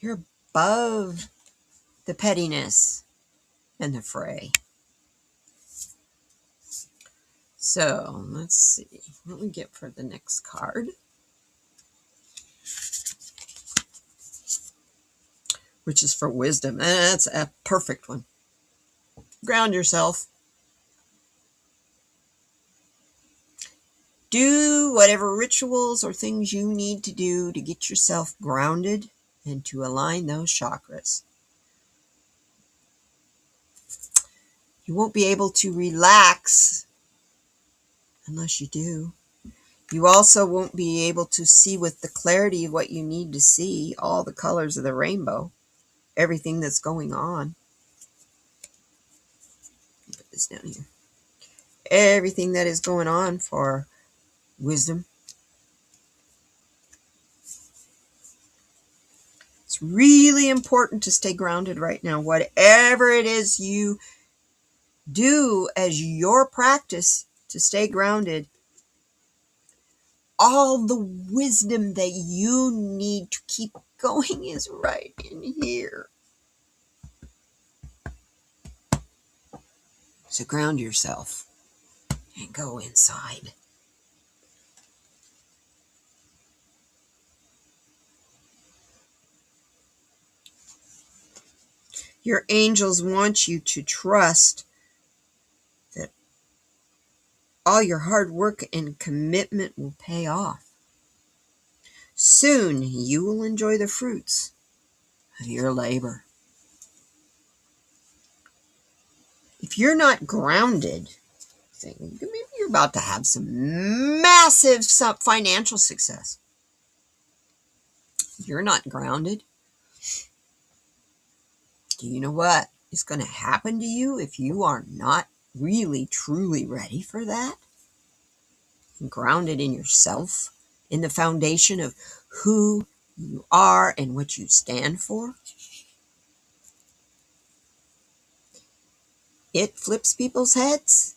You're above the pettiness and the fray. So let's see what we get for the next card, which is for wisdom. That's a perfect one. Ground yourself. Do whatever rituals or things you need to do to get yourself grounded and to align those chakras. You won't be able to relax unless you do. You also won't be able to see with the clarity of what you need to see, all the colors of the rainbow, everything that's going on. Put this down here. Everything that is going on for wisdom. It's really important to stay grounded right now. Whatever it is you do as your practice to stay grounded, all the wisdom that you need to keep going is right in here. So ground yourself and go inside. Your angels want you to trust that all your hard work and commitment will pay off. Soon you will enjoy the fruits of your labor. If you're not grounded, maybe you're about to have some massive financial success. You're not grounded. Do you know what is going to happen to you if you are not really, truly ready for that? And grounded in yourself, in the foundation of who you are and what you stand for. It flips people's heads.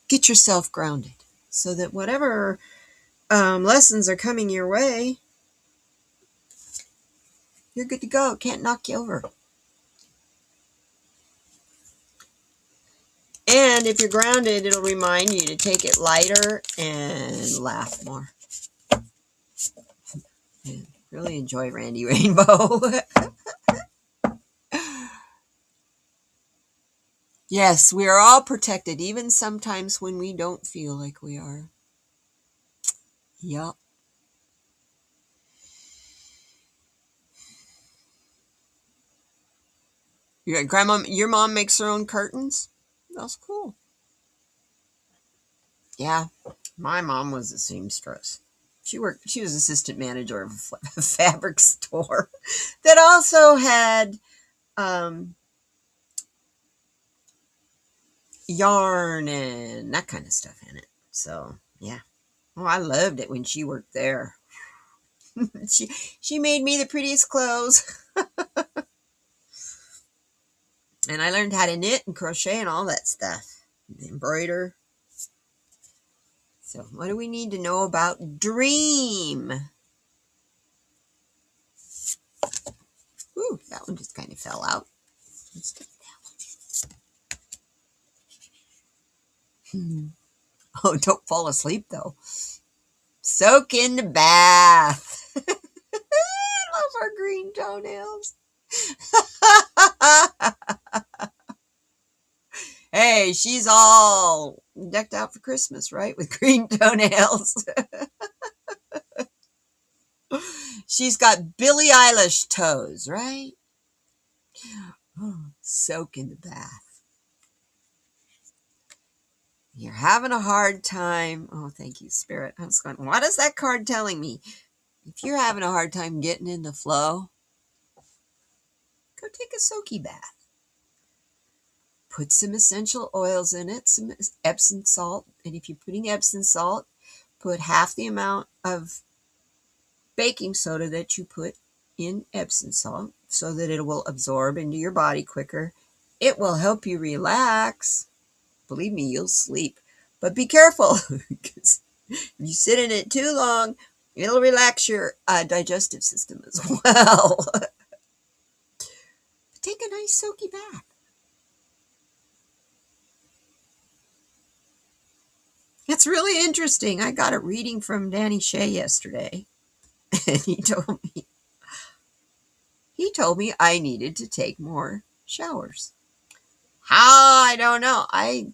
Get yourself grounded so that whatever lessons are coming your way, you're good to go. Can't knock you over. And if you're grounded, it'll remind you to take it lighter and laugh more. And really enjoy Randy Rainbow. Yes, we are all protected, even sometimes when we don't feel like we are. Yup. Your mom makes her own curtains? That's cool. Yeah, my mom was a seamstress. She was assistant manager of a fabric store that also had yarn and that kind of stuff in it. So, yeah. Oh, I loved it when she worked there. She made me the prettiest clothes. And I learned how to knit and crochet and all that stuff. Embroider. So what do we need to know about dream? Ooh, that one just kind of fell out. Let's take that one. Oh, don't fall asleep though. Soak in the bath. I love our green toenails. Hey, she's all decked out for Christmas, right? With green toenails. She's got Billie Eilish toes, right? Oh, soak in the bath. You're having a hard time. Oh, thank you, Spirit. I was going, what is that card telling me? If you're having a hard time getting in the flow, go take a soaky bath. Put some essential oils in it, some Epsom salt. And if you're putting Epsom salt, put half the amount of baking soda that you put in Epsom salt so that it will absorb into your body quicker. It will help you relax. Believe me, you'll sleep. But be careful, because if you sit in it too long, it'll relax your digestive system as well. Take a nice soaky bath. It's really interesting. I got a reading from Danny Shea yesterday, and he told me I needed to take more showers. How? I don't know. I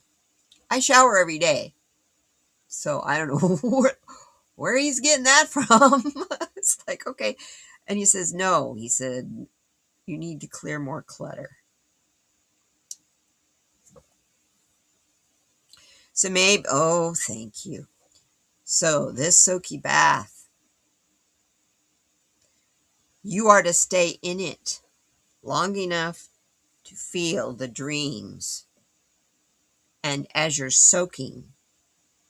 shower every day, so I don't know where he's getting that from. It's like, okay. And he says, no, he said, you need to clear more clutter. So maybe, oh, thank you. So this soaky bath, you are to stay in it long enough to feel the dreams. And as you're soaking,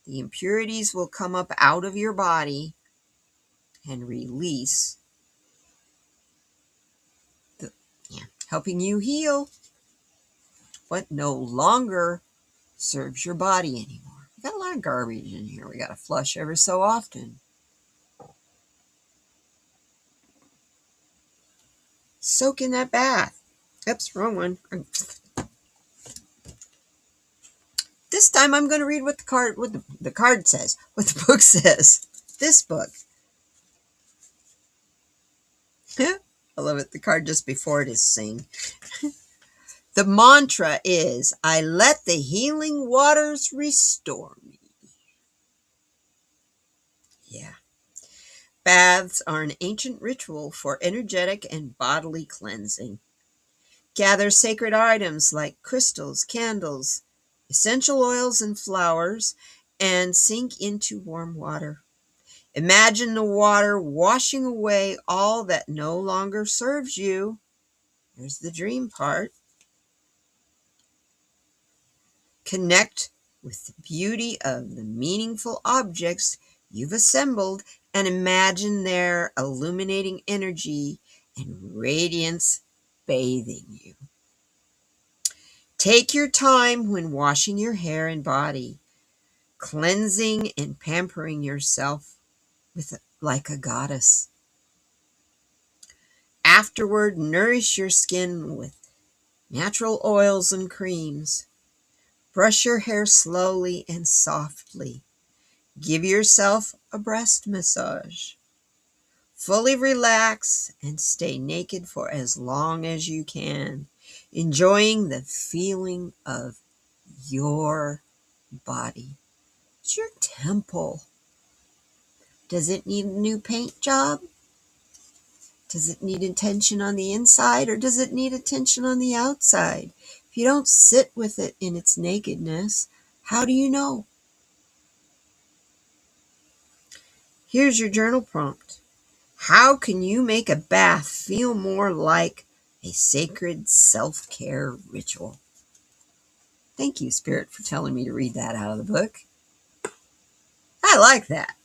the impurities will come up out of your body and release, helping you heal what no longer serves your body anymore. We got a lot of garbage in here. We got to flush every so often. Soak in that bath. Oops, wrong one. This time I'm going to read what the card says, what the book says. This book. I love it. The card just before it is saying, the mantra is, I let the healing waters restore me. Yeah. Baths are an ancient ritual for energetic and bodily cleansing. Gather sacred items like crystals, candles, essential oils, and flowers, and sink into warm water. Imagine the water washing away all that no longer serves you. There's the dream part. Connect with the beauty of the meaningful objects you've assembled and imagine their illuminating energy and radiance bathing you. Take your time when washing your hair and body, cleansing and pampering yourself like a goddess. Afterward, nourish your skin with natural oils and creams. Brush your hair slowly and softly. Give yourself a breast massage. Fully relax and stay naked for as long as you can, enjoying the feeling of your body. It's your temple. Does it need a new paint job? Does it need attention on the inside, or does it need attention on the outside? If you don't sit with it in its nakedness, how do you know? Here's your journal prompt. How can you make a bath feel more like a sacred self-care ritual? Thank you, Spirit, for telling me to read that out of the book. I like that.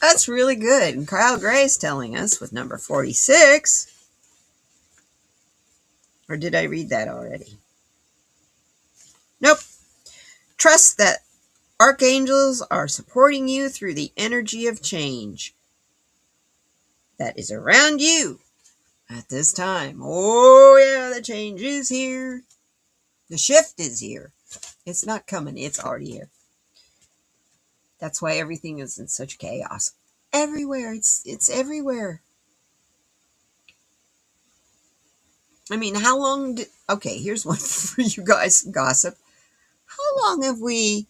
That's really good. And Kyle Gray's telling us with number 46. Or did I read that already? Nope. Trust that archangels are supporting you through the energy of change that is around you at this time. Oh, yeah, the change is here. The shift is here. It's not coming. It's already here. That's why everything is in such chaos. Everywhere. It's everywhere. I mean, how long did... Okay, here's one for you guys, gossip. How long have we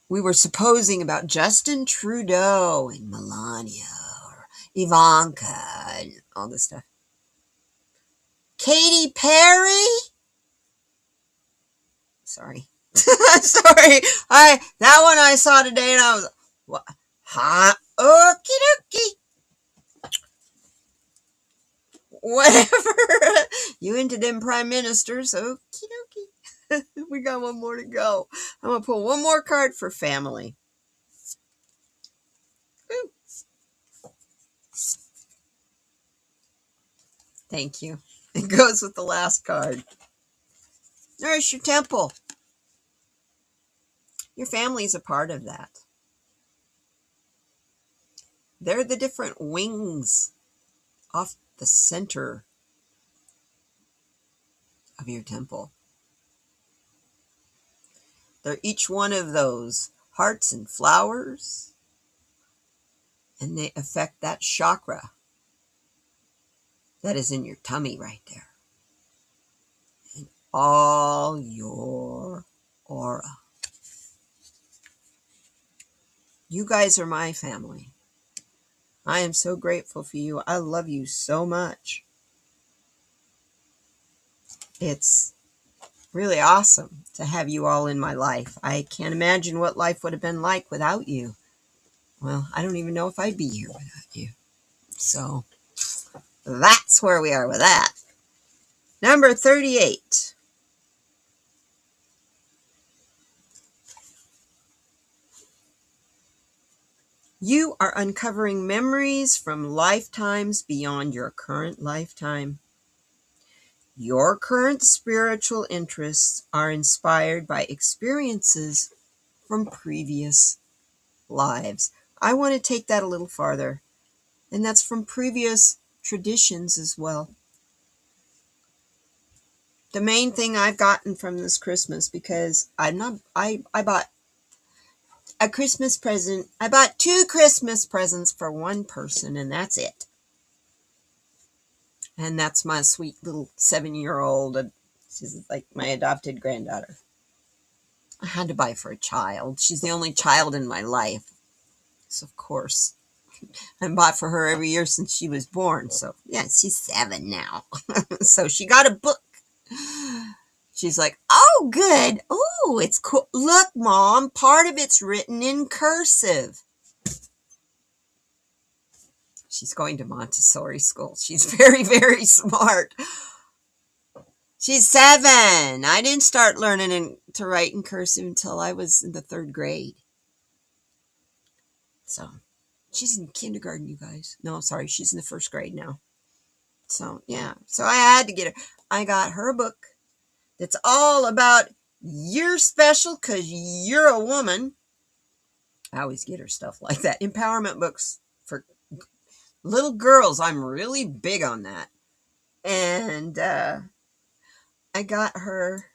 were supposing about Justin Trudeau and Melania or Ivanka and all this stuff? Katy Perry? Sorry. Sorry. That one I saw today and I was, what? Huh? Okie dokie. Whatever. You into them prime ministers? Okie dokie. We got one more to go. I'm going to pull one more card for family. Ooh. Thank you. It goes with the last card. Nourish your temple. Your family's a part of that. They're the different wings off the center of your temple. They're each one of those hearts and flowers, and they affect that chakra that is in your tummy right there. And all your aura. You guys are my family. I am so grateful for you. I love you so much. It's really awesome to have you all in my life. I can't imagine what life would have been like without you. Well, I don't even know if I'd be here without you. So that's where we are with that. Number 38. You are uncovering memories from lifetimes beyond your current lifetime. Your current spiritual interests are inspired by experiences from previous lives. I want to take that a little farther, and that's from previous traditions as well. The main thing I've gotten from this Christmas, because I bought a Christmas present. I bought 2 Christmas presents for one person, and that's it. And that's my sweet little 7-year-old. She's like my adopted granddaughter. I had to buy for a child. She's the only child in my life. So, of course, I bought for her every year since she was born. So, yeah, she's 7 now. So she got a book. She's like, oh, good. Oh, it's cool. Look, Mom, part of it's written in cursive. She's going to Montessori school. She's very, very smart. She's 7. I didn't start learning to write in cursive until I was in the 3rd grade. So she's in kindergarten, you guys. No, sorry, she's in the 1st grade now. So, yeah. So I had to get her. I got her a book that's all about you're special because you're a woman. I always get her stuff like that. Empowerment books for little girls. I'm really big on that. And I got her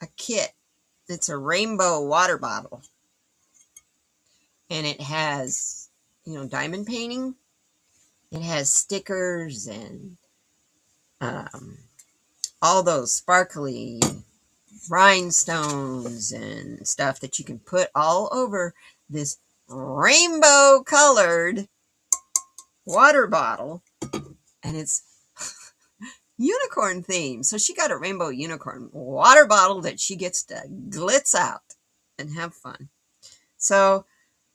a kit. It's a rainbow water bottle. And it has, diamond painting. It has stickers and all those sparkly rhinestones and stuff that you can put all over this rainbow colored water bottle. And it's unicorn themed. So she got a rainbow unicorn water bottle that she gets to glitz out and have fun. So,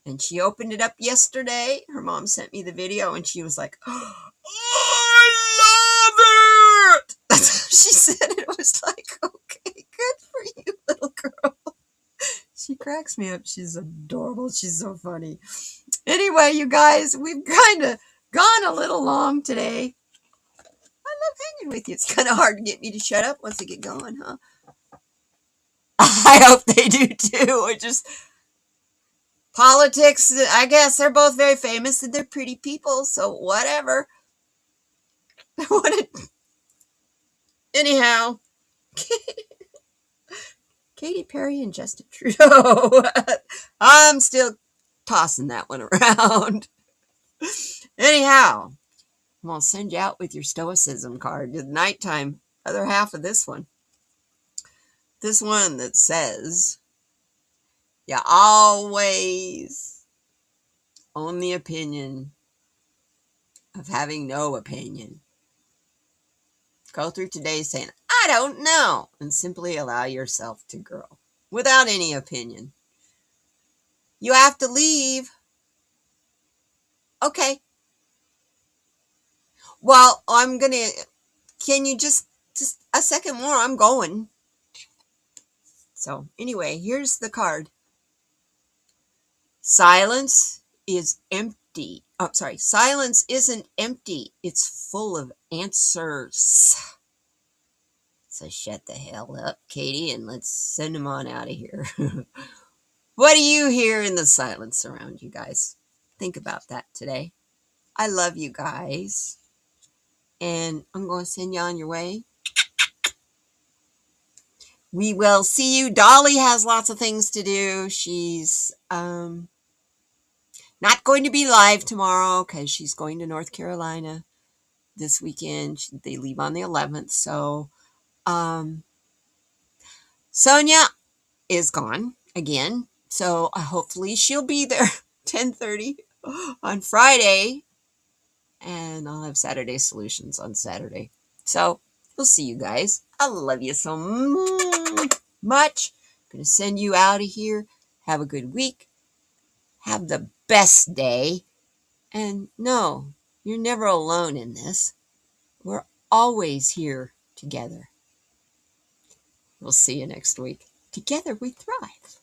and she opened it up yesterday. Her mom sent me the video and she was like, oh, I love it. That's how she said it. It was like, okay, good for you, little girl. She cracks me up. She's adorable. She's so funny. Anyway, you guys, we've kind of gone a little long today. I love hanging with you. It's kind of hard to get me to shut up once I get going, huh? I hope they do too. Or just politics. I guess they're both very famous and they're pretty people, so whatever. Anyhow, Katy Perry and Justin Trudeau. I'm still tossing that one around. Anyhow, I'm going to send you out with your stoicism card. The nighttime, other half of this one. This one that says, you always own the opinion of having no opinion. Go through today saying, I don't know, and simply allow yourself to grow without any opinion. You have to leave. Okay. Well, can you just a second more? I'm going. So anyway, here's the card. Silence is empty. Oh, sorry. Silence isn't empty. It's full of answers. So shut the hell up, Katie, and let's send them on out of here. What do you hear in the silence around you guys? Think about that today. I love you guys. And I'm going to send you on your way. We will see you. Dolly has lots of things to do. She's not going to be live tomorrow because she's going to North Carolina this weekend. They leave on the 11th. So Sonia is gone again. So hopefully she'll be there 10:30 on Friday. And I'll have Saturday Solutions on Saturday. So we'll see you guys. I love you so much. I'm going to send you out of here. Have a good week. Have the best day. And no, you're never alone in this. We're always here together. We'll see you next week. Together we thrive.